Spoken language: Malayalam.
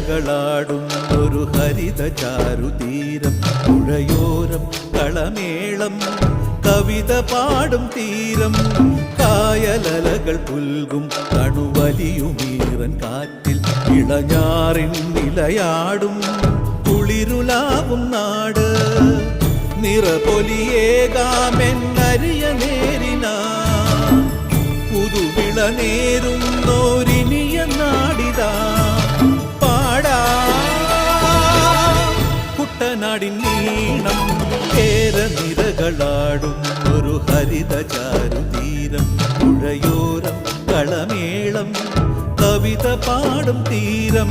നിരകളാടും ഒരു ഹരിത ചാരുതീരം, പുഴയോരം കളമേളം കവിത പാടും തീരം, കായലലകൾ പുൽകും കണുവലിയുമീറൻ കാറ്റിൽ ഇളഞ്ഞാറിൻ നിലയാടും കുളിരുലാവും നാട്. നിറപൊലിയേകാമെന്നരിയ നേരിന പുതുവിള നേരുന്നോരിനിയ നാടിതാ പാടാ. കുട്ടനാടിൻ നീണം കേര നിരകളാടും ഒരു ഹരിത ചാരുതീരം, പുഴയോരം കളമേളം കവിത പാടും തീരം.